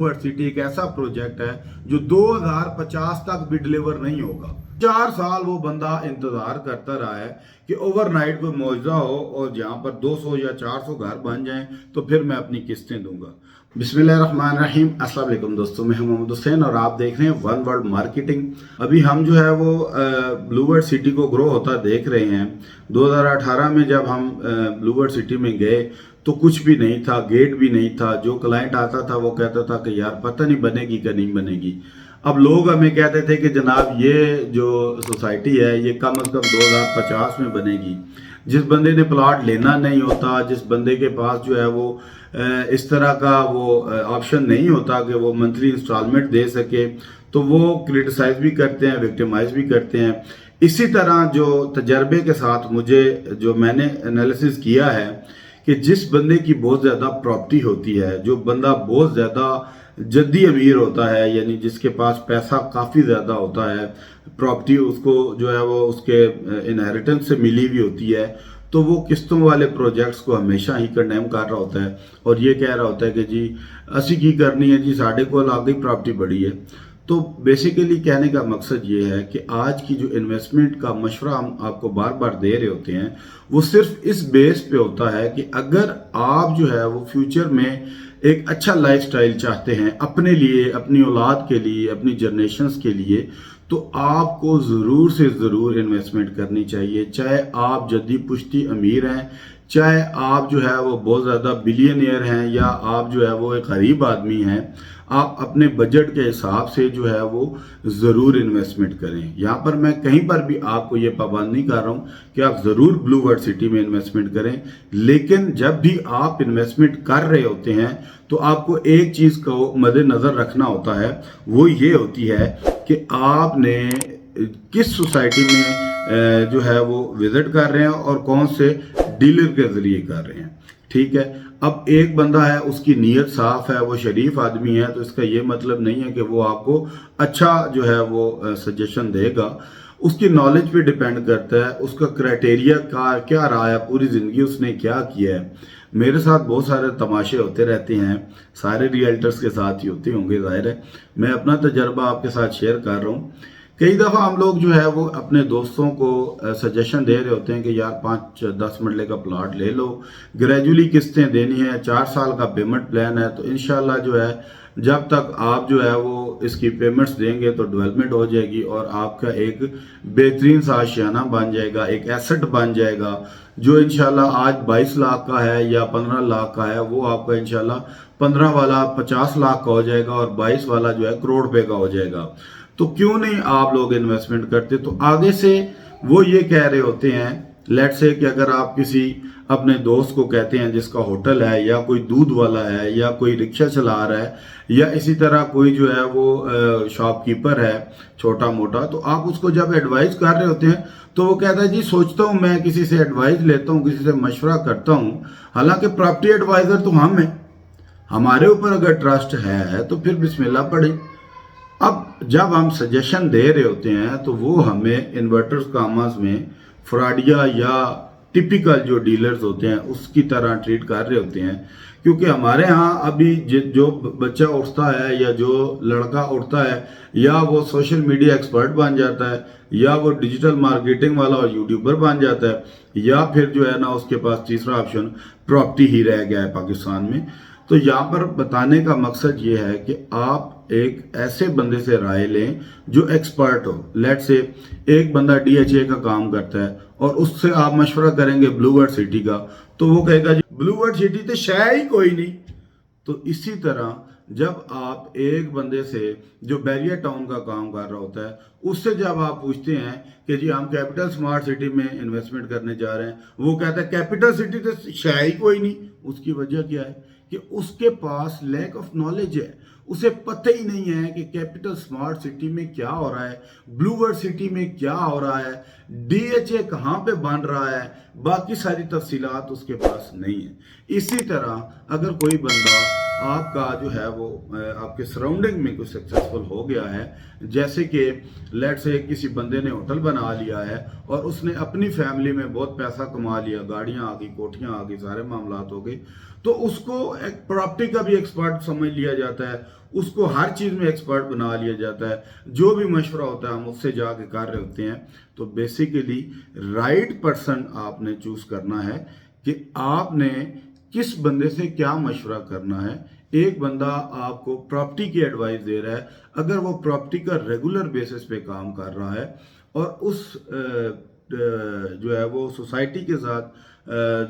University एक ऐसा project है जो 2050 तक भी डिलीवर नहीं होगा। 4 साल वो बंदा इंतजार करता रहा है कि ओवरनाइट कोई मौजूदा हो और जहां पर 200 या 400 घर बन जाएं तो फिर मैं अपनी किस्तें दूंगा। बिस्मिल्लाहिर्रहमानिर्रहीम। अस्सलाम वालेकुम दोस्तों, मैं हूं मोहम्मद हुसैन और आप देख रहे हैं वन वर्ल्ड मार्केटिंग। अभी हम जो है वो ब्लूवर्ड सिटी को ग्रो होता देख रहे हैं। 2018 में जब हम ब्लूवर्ड सिटी में गए तो कुछ भी नहीं था, गेट भी नहीं था। जो क्लाइंट आता था वो कहता था कि यार पता नहीं बनेगी कि नहीं बनेगी। अब लोग हमें कहते थे कि जनाब ये जो सोसाइटी है ये कम से कम 2050 में बनेगी। जिस बंदे ने प्लॉट लेना नहीं होता, जिस बंदे के पास जो है वो इस तरह का वो ऑप्शन नहीं होता कि वो मंथली इंस्टॉलमेंट दे सके, तो वो क्रिटिसाइज भी करते हैं, विक्टिमाइज भी करते हैं। इसी तरह जो तजर्बे के साथ मुझे जो मैंने एनालिसिस किया है कि जिस बंदे की बहुत ज़्यादा प्रॉपर्टी होती है, जो बंदा बहुत ज़्यादा जद्दी अमीर होता है, यानी जिसके पास पैसा काफ़ी ज़्यादा होता है, प्रॉपर्टी उसको जो है वो उसके इनहेरिटेंस से मिली हुई होती है, तो वो किस्तों वाले प्रोजेक्ट्स को हमेशा ही कंडेम कर रहा होता है और ये कह रहा होता है कि जी असी की करनी है जी, साढ़े को आगे प्रॉपर्टी बड़ी है। तो बेसिकली कहने का मकसद ये है कि आज की जो इन्वेस्टमेंट का मशवरा हम आपको बार बार दे रहे होते हैं वो सिर्फ इस बेस पे होता है कि अगर आप जो है वो फ्यूचर में एक अच्छा लाइफस्टाइल चाहते हैं अपने लिए, अपनी औलाद के लिए, अपनी जनरेशन्स के लिए, तो आपको ज़रूर से ज़रूर इन्वेस्टमेंट करनी चाहिए। चाहे आप जद्दी पुश्ती अमीर हैं, चाहे आप जो है वो बहुत ज़्यादा बिलियनियर हैं, या आप जो है वो एक गरीब आदमी हैं, आप अपने बजट के हिसाब से जो है वो ज़रूर इन्वेस्टमेंट करें। यहाँ पर मैं कहीं पर भी आपको ये पाबंद नहीं कर रहा हूँ कि आप ज़रूर ब्लूवर्ड सिटी में इन्वेस्टमेंट करें, लेकिन जब भी आप इन्वेस्टमेंट कर रहे होते हैं तो आपको एक चीज़ को मद्देनज़र रखना होता है, वो ये होती है कि आपने किस सोसाइटी में जो है वो विज़िट कर रहे हैं और कौन से डीलर के ज़रिए कर रहे हैं। ठीक है, अब एक बंदा है, उसकी नीयत साफ है, वो शरीफ आदमी है, तो इसका ये मतलब नहीं है कि वो आपको अच्छा जो है वो सजेशन देगा। उसकी नॉलेज पे डिपेंड करता है, उसका क्राइटेरिया का क्या रहा है, पूरी ज़िंदगी उसने क्या किया है। मेरे साथ बहुत सारे तमाशे होते रहते हैं, सारे रियल्टर्स के साथ ही होते होंगे, जाहिर है। मैं अपना तजर्बा आपके साथ शेयर कर रहा हूँ। कई दफ़ा हम लोग जो है वो अपने दोस्तों को सजेशन दे रहे होते हैं कि यार 5-10 मरले का प्लॉट ले लो, ग्रेजुअली किस्तें देनी है, 4 साल का पेमेंट प्लान है, तो इंशाल्लाह जो है जब तक आप जो है वो इसकी पेमेंट्स देंगे तो डेवलपमेंट हो जाएगी और आपका एक बेहतरीन सा आशियाना बन जाएगा, एक एसेट बन जाएगा जो इंशाल्लाह आज 22 लाख का है या 15 लाख का है, वो आपका इंशाल्लाह 15 वाला 50 लाख का हो जाएगा और 22 वाला जो है करोड़ रुपए का हो जाएगा। तो क्यों नहीं आप लोग इन्वेस्टमेंट करते? तो आगे से वो ये कह रहे होते हैं, लेट्स से कि अगर आप किसी अपने दोस्त को कहते हैं जिसका होटल है या कोई दूध वाला है या कोई रिक्शा चला रहा है या इसी तरह कोई जो है वो शॉपकीपर है छोटा मोटा, तो आप उसको जब एडवाइस कर रहे होते हैं तो वो कहता है जी सोचता हूँ, मैं किसी से एडवाइस लेता हूँ, किसी से मशवरा करता हूँ। हालांकि प्रॉपर्टी एडवाइजर तो हम हैं, हमारे ऊपर अगर ट्रस्ट है तो फिर बिस्मिल्लाह पढ़े। अब जब हम सजेशन दे रहे होते हैं तो वो हमें इन्वर्टर्स कामर्स में फ्रॉडिया या टिपिकल जो डीलर्स होते हैं उसकी तरह ट्रीट कर रहे होते हैं, क्योंकि हमारे यहाँ अभी जो बच्चा उठता है या जो लड़का उठता है या वो सोशल मीडिया एक्सपर्ट बन जाता है या वो डिजिटल मार्केटिंग वाला और यूट्यूबर बन जाता है या फिर जो है ना उसके पास तीसरा ऑप्शन प्रॉपर्टी ही रह गया है पाकिस्तान में। तो यहाँ पर बताने का मकसद ये है कि आप एक ऐसे बंदे से राय लें जो एक्सपर्ट हो। लेट्स से एक बंदा DHA का काम करता है और उससे आप मशवरा करेंगे ब्लूवर्ड सिटी का, तो वो कहेगा जी ब्लूवर्ड सिटी तो शायद ही कोई नहीं। तो इसी तरह जब आप एक बंदे से जो बैरियर टाउन का काम कर रहा होता है उससे जब आप पूछते हैं कि जी हम कैपिटल स्मार्ट सिटी में इन्वेस्टमेंट करने जा रहे हैं, वो कहता है कैपिटल सिटी तो शायद ही कोई नहीं। उसकी वजह क्या है कि उसके पास लैक ऑफ नॉलेज है, उसे पता ही नहीं है कि कैपिटल स्मार्ट सिटी में क्या हो रहा है, ब्लूवर्ड सिटी में क्या हो रहा है, DHA कहाँ पे बन रहा है, बाकी सारी तफसीलात उसके पास नहीं है। इसी तरह अगर कोई बंदा آپ کا جو ہے وہ آپ کے سراؤنڈنگ میں کچھ سکسیسفل ہو گیا ہے، جیسے کہ لیٹ سے کسی بندے نے ہوٹل بنا لیا ہے اور اس نے اپنی فیملی میں بہت پیسہ کما لیا، گاڑیاں آ گئی، کوٹھیاں آ گئی، سارے معاملات ہو گئے، تو اس کو ایک پراپرٹی کا بھی ایکسپرٹ سمجھ لیا جاتا ہے، اس کو ہر چیز میں ایکسپرٹ بنا لیا جاتا ہے، جو بھی مشورہ ہوتا ہے ہم اس سے جا کے کر رہے ہوتے ہیں۔ تو بیسیکلی رائٹ پرسن آپ نے چوز کرنا ہے کہ آپ نے کس بندے سے کیا مشورہ کرنا ہے۔ ایک بندہ آپ کو پراپرٹی کی ایڈوائز دے رہا ہے، اگر وہ پراپرٹی کا ریگولر بیسس پہ کام کر رہا ہے اور اس جو ہے وہ سوسائٹی کے ساتھ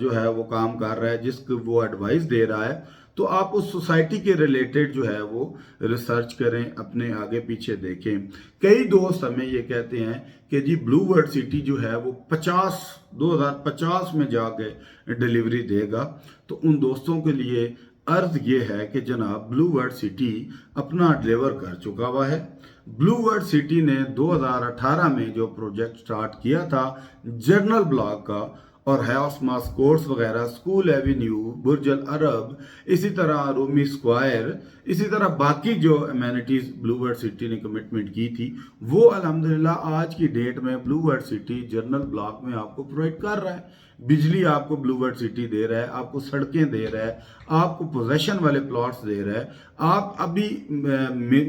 جو ہے وہ کام کر رہا ہے جس کو وہ ایڈوائز دے رہا ہے، تو آپ اس سوسائٹی کے ریلیٹڈ جو ہے وہ ریسرچ کریں، اپنے آگے پیچھے دیکھیں۔ کئی دوست ہمیں یہ کہتے ہیں کہ جی بلو ورڈ سٹی جو ہے وہ 2050 میں جا کے ڈیلیوری دے گا، تو ان دوستوں کے لیے عرض یہ ہے کہ جناب بلو ورڈ سٹی اپنا ڈیلیور کر چکا ہوا ہے۔ بلو ورڈ سٹی نے 2018 میں جو پروجیکٹ سٹارٹ کیا تھا جنرل بلاک کا، اور ہاؤس ماس کورس وغیرہ، اسکول ایوینیو، برج العرب، اسی طرح رومی اسکوائر، اسی طرح باقی جو امینٹیز بلو ورڈ سٹی نے کمٹمنٹ کی تھی، وہ الحمدللہ آج کی ڈیٹ میں بلو ورڈ سٹی جنرل بلاک میں آپ کو پرووائڈ کر رہا ہے۔ بجلی آپ کو بلو ورڈ سٹی دے رہا ہے، آپ کو سڑکیں دے رہا ہے، آپ کو پوزیشن والے پلاٹس دے رہا ہے۔ آپ ابھی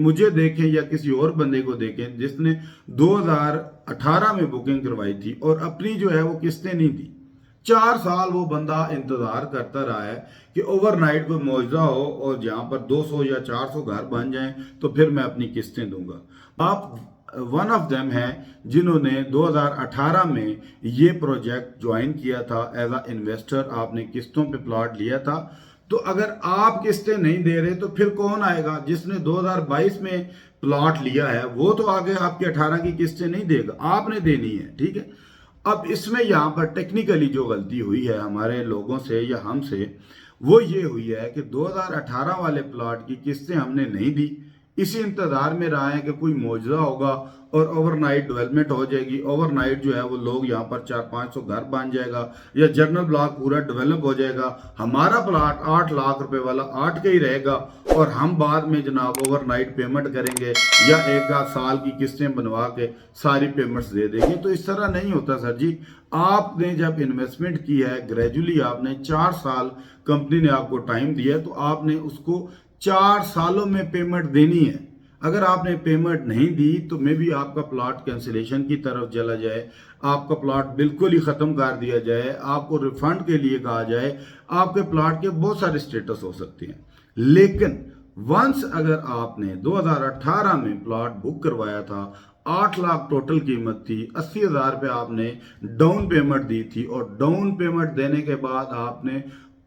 مجھے دیکھیں یا کسی اور بندے کو دیکھیں جس نے 2018 میں بکنگ کروائی تھی اور اپنی جو ہے وہ قسطیں نہیں دی، 4 سال وہ بندہ انتظار کرتا رہا ہے کہ اوور نائٹ کوئی معجزہ ہو اور جہاں پر 200 یا 400 گھر بن جائیں تو پھر میں اپنی قسطیں دوں گا۔ آپ ون آف دیم ہیں جنہوں نے 2018 میں یہ پروجیکٹ جوائن کیا تھا ایز اے انویسٹر، آپ نے قسطوں پہ پلاٹ لیا تھا۔ تو اگر آپ قسطیں نہیں دے رہے تو پھر کون آئے گا؟ جس نے 2022 میں پلاٹ لیا ہے وہ تو آگے آپ کے 18 کی قسطیں نہیں دے گا، آپ نے دینی ہے، ٹھیک ہے۔ اب اس میں یہاں پر ٹیکنیکلی جو غلطی ہوئی ہے ہمارے لوگوں سے یا ہم سے، وہ یہ ہوئی ہے کہ 2018 والے پلاٹ کی قسطیں ہم نے نہیں دی، اسی انتظار میں رہا ہے کہ کوئی معجزہ ہوگا اور اوور نائٹ ڈیولپمنٹ ہو جائے گی، اوور نائٹ جو ہے وہ لوگ یہاں پر 400-500 گھر بن جائے گا یا جنرل بلاک پورا ڈیولپ ہو جائے گا، ہمارا پلاٹ 8 لاکھ روپے والا 8 کا ہی رہے گا اور ہم بعد میں جناب اوور نائٹ پیمنٹ کریں گے یا 1 سال کی قسطیں بنوا کے ساری پیمنٹس دے دیں گے۔ تو اس طرح نہیں ہوتا سر جی۔ آپ نے جب انویسٹمنٹ کی ہے، گریجولی آپ نے 4 سال کمپنی نے آپ کو ٹائم دیا ہے، تو آپ نے اس کو 4 سالوں میں پیمنٹ دینی ہے۔ اگر آپ نے پیمنٹ نہیں دی تو میں بھی آپ کا پلاٹ کینسلیشن کی طرف چلا جائے، آپ کا پلاٹ بالکل ہی ختم کر دیا جائے، آپ کو ریفنڈ کے لیے کہا جائے، آپ کے پلاٹ کے بہت سارے سٹیٹس ہو سکتے ہیں۔ لیکن ونس اگر آپ نے 2018 میں پلاٹ بک کروایا تھا، 8 لاکھ ٹوٹل قیمت تھی، 80,000 پہ آپ نے ڈاؤن پیمنٹ دی تھی اور ڈاؤن پیمنٹ دینے کے بعد آپ نے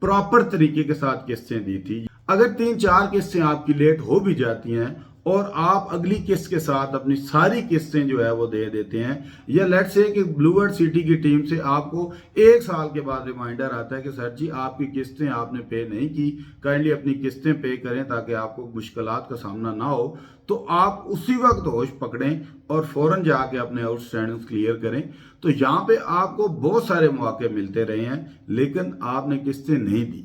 پراپر طریقے کے ساتھ قسطیں دی تھی، اگر 3-4 قسطیں آپ کی لیٹ ہو بھی جاتی ہیں اور آپ اگلی قسط کے ساتھ اپنی ساری قسطیں جو ہے وہ دے دیتے ہیں، یا لیٹ سے کہ بلو ورڈ سٹی کی ٹیم سے آپ کو 1 سال کے بعد ریمائنڈر آتا ہے کہ سر جی آپ کی قسطیں آپ نے پے نہیں کی، کائنڈلی اپنی قسطیں پے کریں تاکہ آپ کو مشکلات کا سامنا نہ ہو، تو آپ اسی وقت ہوش پکڑیں اور فوراً جا کے اپنے آؤٹ سٹینڈنگز کلیئر کریں۔ تو یہاں پہ آپ کو بہت سارے مواقع ملتے رہے ہیں لیکن آپ نے قسطیں نہیں دی۔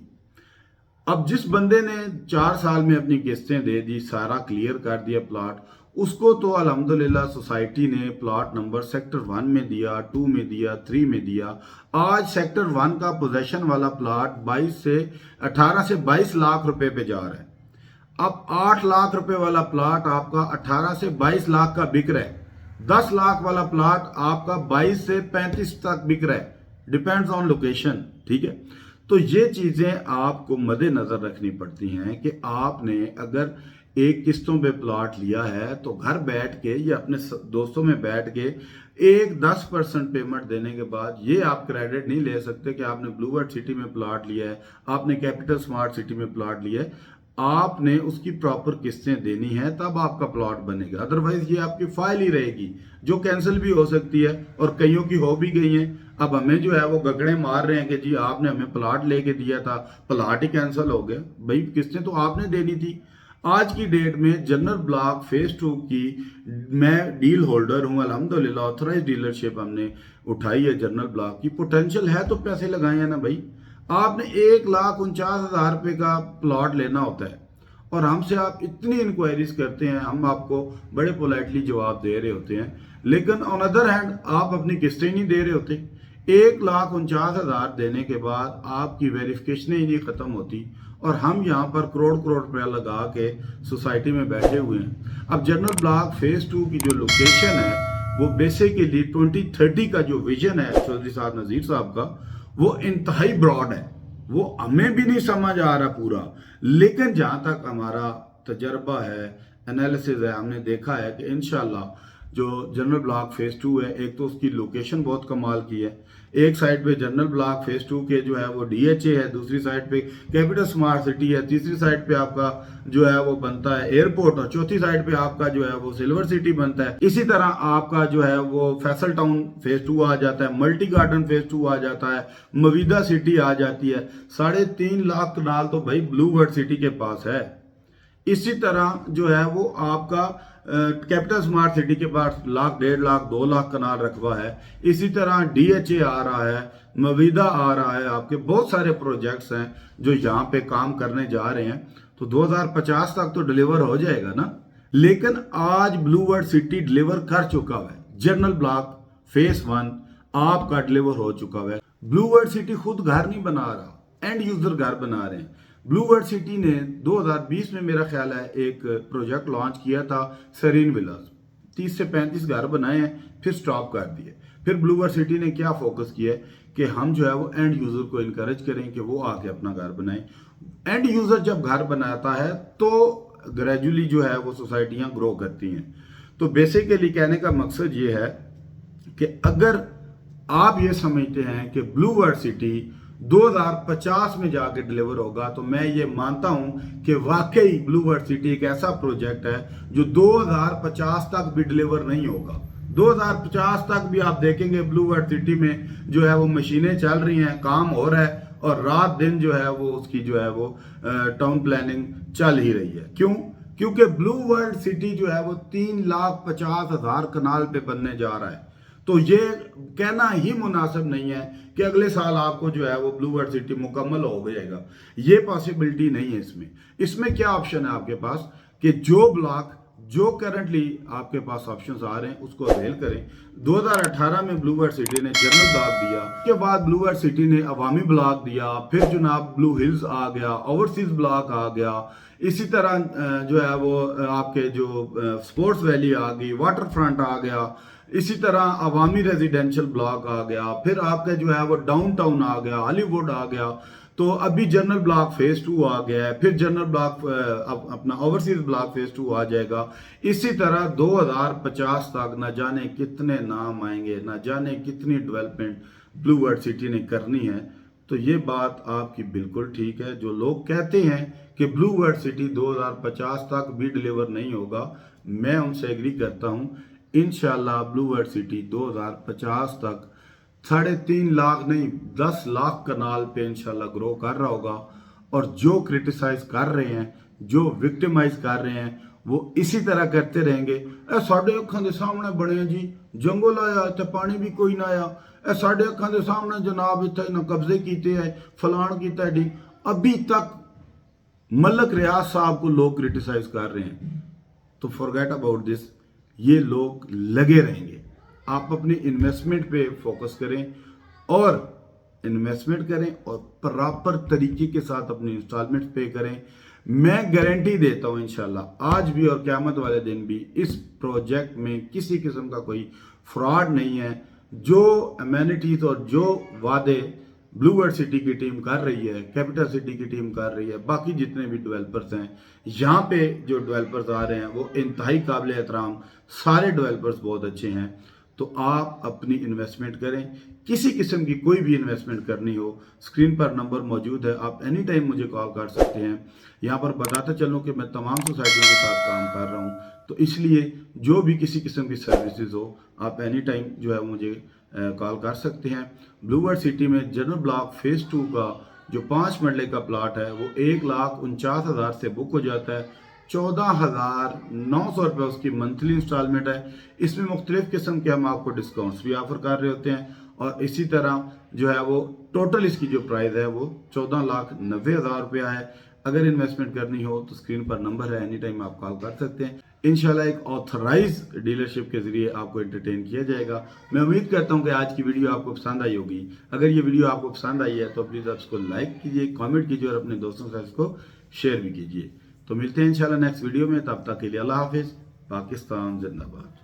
اب جس بندے نے 4 سال میں اپنی قسطیں دے دی، سارا کلیئر کر دیا پلاٹ، اس کو تو الحمدللہ سوسائٹی نے پلاٹ نمبر سیکٹر 1 میں دیا، 2 میں دیا، 3 میں دیا۔ آج سیکٹر 1 کا پوزیشن والا پلاٹ 18 سے 22 لاکھ روپے پہ جا رہا ہے۔ اب 8 لاکھ روپے والا پلاٹ آپ کا 18 سے 22 لاکھ کا بک رہا ہے، 10 لاکھ والا پلاٹ آپ کا 22 سے 35 تک بک رہا ہے، ڈیپینڈز آن لوکیشن، ٹھیک ہے۔ تو یہ چیزیں آپ کو مد نظر رکھنی پڑتی ہیں کہ آپ نے اگر ایک قسطوں پہ پلاٹ لیا ہے تو گھر بیٹھ کے یا اپنے دوستوں میں بیٹھ کے 10% پیمنٹ دینے کے بعد یہ آپ کریڈٹ نہیں لے سکتے کہ آپ نے بلو ورڈ سٹی میں پلاٹ لیا ہے، آپ نے کیپٹل سمارٹ سٹی میں پلاٹ لیا ہے۔ آپ نے اس کی پراپر قسطیں دینی ہے تب آپ کا پلاٹ بنے گا، ادروائز یہ آپ کی فائل ہی رہے گی جو کینسل بھی ہو سکتی ہے اور کئیوں کی ہو بھی گئی ہیں۔ اب ہمیں جو ہے وہ گگڑے مار رہے ہیں کہ جی آپ نے ہمیں پلاٹ لے کے دیا تھا، پلاٹ ہی کینسل ہو گئے، بھائی قسطیں تو آپ نے دینی تھی۔ آج کی ڈیٹ میں جنرل بلاک فیز 2 کی میں ڈیل ہولڈر ہوں، الحمدللہ آتھرائز ڈیلرشپ ہم نے اٹھائی ہے جنرل بلاک کی، پوٹینشل ہے تو پیسے لگائے ہیں نا بھائی۔ آپ نے 1,49,000 रुपये का प्लॉट लेना होता है और हमसे आप इतनी इंक्वायरीज करते हैं, हम आपको बड़े पोलाइटली जवाब दे रहे होते हैं, लेकिन ऑन अदर हैंड आप अपनी किस्तें नहीं दे रहे होते। 1,49,000 देने के बाद आपकी वेरिफिकेशन ही नहीं ख़त्म होती और हम यहाँ पर करोड़ करोड़ रुपया लगा के सोसाइटी में बैठे हुए हैं। अब जनरल ब्लॉक फेज़ 2 की जो लोकेशन है वो बेसिकली 2030 का जो विजन है चौधरी साहब नज़ीर साहब का, वो इंतहाई ब्रॉड है, वो हमें भी नहीं समझ आ रहा पूरा, लेकिन जहाँ तक हमारा तजर्बा है, एनालिसिस है, हमने देखा है कि इंशाल्लाह जो जनरल ब्लॉक फेज़ 2 है, एक तो उसकी लोकेशन बहुत कमाल की है। एक साइड पे जनरल ब्लॉक फेज़ 2 के जो है वो DHA है, दूसरी साइड पे कैपिटल स्मार्ट सिटी है, तीसरी साइड पे आपका जो है वो बनता है एयरपोर्ट और चौथी साइड पे आपका जो है वो सिल्वर सिटी बनता है। इसी तरह आपका जो है वो फैसल टाउन फेज़ 2 आ जाता है, मल्टी गार्डन फेज़ 2 आ जाता है, मवीदा सिटी आ जाती है। 3.5 लाख कनाल तो भाई ब्लू वर्ल्ड सिटी के पास है। इसी तरह जो है वो आपका कैपिटल स्मार्ट सिटी के पास 1,00,000, 1.5 लाख, 2 लाख कनाल रकबा है। इसी तरह DHA आ रहा है, मवीदा आ रहा है, आपके बहुत सारे प्रोजेक्ट्स हैं जो यहाँ पे काम करने जा रहे हैं। तो 2050 तक तो डिलीवर हो जाएगा ना। लेकिन आज ब्लू वर्ल्ड सिटी डिलीवर कर चुका है, जनरल ब्लॉक फेज़ 1 आपका डिलीवर हो चुका है। ब्लू वर्ल्ड सिटी खुद घर नहीं बना रहा, एंड यूजर घर बना रहे हैं। ब्लू वर्ल्ड सिटी ने 2020 में मेरा ख्याल है एक प्रोजेक्ट लॉन्च किया था, सरीन विलास, 30 से 35 घर बनाए हैं, फिर स्टॉप कर दिए। फिर ब्लू वर्ल्ड सिटी ने क्या फोकस किया है कि हम जो है वो एंड यूजर को इनकरेज करें कि वो आके अपना घर बनाए। एंड यूजर जब घर बनाता है तो ग्रेजुअली जो है वो सोसाइटियां ग्रो करती हैं। तो बेसिकली कहने का मकसद ये है कि अगर आप ये समझते हैं कि ब्लू वर्ल्ड सिटी 2050 में जाके डिलीवर होगा, तो मैं ये मानता हूं कि वाकई ब्लू वर्ल्ड सिटी एक ऐसा प्रोजेक्ट है जो 2050 तक भी डिलीवर नहीं होगा। 2050 तक भी आप देखेंगे ब्लू वर्ल्ड सिटी में जो है वो मशीनें चल रही हैं, काम हो रहा है और रात दिन जो है वो उसकी जो है वो टाउन प्लानिंग चल ही रही है। क्यों? क्योंकि ब्लू वर्ल्ड सिटी जो है वो 3,50,000 कनाल पे बनने जा रहा है। तो ये कहना ही मुनासिब नहीं है कि अगले साल आपको जो है वो ब्लू वर्ल्ड सिटी मुकम्मल हो जाएगा, ये पॉसिबिलिटी नहीं है इसमें। इसमें क्या ऑप्शन है आपके पास कि जो ब्लॉक जो करंटली आपके पास ऑप्शंस आ रहे हैं उसको अवेल करें। 2018 में ब्लू वर्ल्ड सिटी ने जनरल ब्लॉक दिया, उसके बाद ब्लू वर्ल्ड सिटी ने अवामी ब्लॉक दिया, फिर जनाब ब्लू हिल्स आ गया, ओवरसीज ब्लॉक आ गया, इसी तरह जो है वो आपके जो स्पोर्ट्स वैली आ गई, वाटर फ्रंट आ गया, इसी तरह अवामी रेजिडेंशियल ब्लॉक आ गया, फिर आपका जो है वो डाउन टाउन आ गया, हॉलीवुड आ गया, तो अभी जनरल ब्लॉक फेज़ 2 आ गया है, फिर जनरल ब्लॉक अपना ओवरसीज ब्लॉक फेज़ 2 आ जाएगा। इसी तरह 2050 तक न जाने कितने नाम आएंगे, न जाने कितनी डेवलपमेंट ब्लू वर्ल्ड सिटी ने करनी है। तो ये बात आपकी बिल्कुल ठीक है। जो लोग कहते हैं कि ब्लू वर्ल्ड सिटी 2050 तक भी डिलीवर नहीं होगा, मैं उनसे एग्री करता हूँ। इंशाल्लाह ब्लू वर्ल्ड सिटी 2050 तक 3.5 लाख नहीं 10 लाख कनाल पे इंशाल्लाह ग्रो कर रहा होगा। और जो क्रिटिसाइज कर रहे हैं, जो विक्टिमाइज कर रहे हैं, वो इसी तरह करते रहेंगे। ए साढ़े अखां दे सामने बने जी जंगल आया, इत्थे पानी भी कोई ना आया, ए साढ़े अखां दे सामने जनाब इत्थे इन्हां कब्जे कीते है, फलान कीता है। अभी तक मलक रियाज साहब को लोग क्रिटिसाइज कर रहे हैं। तो फॉरगेट अबाउट दिस, ये लोग लगे रहेंगे। आप अपनी इन्वेस्टमेंट पे फोकस करें और इन्वेस्टमेंट करें और प्रॉपर तरीके के साथ अपनी इंस्टॉलमेंट पे करें। मैं गारंटी देता हूं इंशाल्लाह आज भी और क़यामत वाले दिन भी इस प्रोजेक्ट में किसी किस्म का कोई फ्रॉड नहीं है। जो अमेनिटीज और जो वादे ब्लू वर्ल्ड सिटी की टीम कर रही है, कैपिटल सिटी की टीम कर रही है, बाकी जितने भी डेवलपर्स हैं, यहाँ पे जो डेवलपर्स आ रहे हैं वो इंतहाई काबिल एहतराम, सारे डेवलपर्स बहुत अच्छे हैं। तो आप अपनी इन्वेस्टमेंट करें, किसी किस्म की कोई भी इन्वेस्टमेंट करनी हो, स्क्रीन पर नंबर मौजूद है, आप एनी टाइम मुझे कॉल कर सकते हैं। यहाँ पर बताते चलूँ कि मैं तमाम सोसाइटियों के साथ काम कर रहा हूँ, तो इसलिए जो भी किसी किस्म की सर्विसेज हो आप एनी टाइम जो है मुझे कॉल कर सकते हैं। ब्लू वर्ल्ड सिटी में जनरल ब्लॉक फेज़ 2 का जो 5 मरले का प्लाट है वो 1,49,000 से बुक हो जाता है। 14,900 रुपये उसकी मंथली इंस्टॉलमेंट है। इसमें मुख्तलिफ किस्म के हम आपको डिस्काउंट्स भी ऑफर कर रहे होते हैं اور اسی طرح جو ہے وہ ٹوٹل اس کی جو پرائز ہے وہ 14,90,000 روپیہ ہے. اگر انویسٹمنٹ کرنی ہو تو اسکرین پر نمبر ہے, اینی ٹائم آپ کال کر سکتے ہیں. انشاءاللہ ایک آتھرائز ڈیلرشپ کے ذریعے آپ کو انٹرٹین کیا جائے گا. میں امید کرتا ہوں کہ آج کی ویڈیو آپ کو پسند آئی ہوگی. اگر یہ ویڈیو آپ کو پسند آئی ہے تو پلیز آپ اس کو لائک کیجئے, کامنٹ کیجئے اور اپنے دوستوں کے ساتھ اس کو شیئر بھی کیجئے. تو ملتے ہیں انشاءاللہ نیکسٹ ویڈیو میں, تب تک کے لیے اللہ حافظ. پاکستان زندہ باد.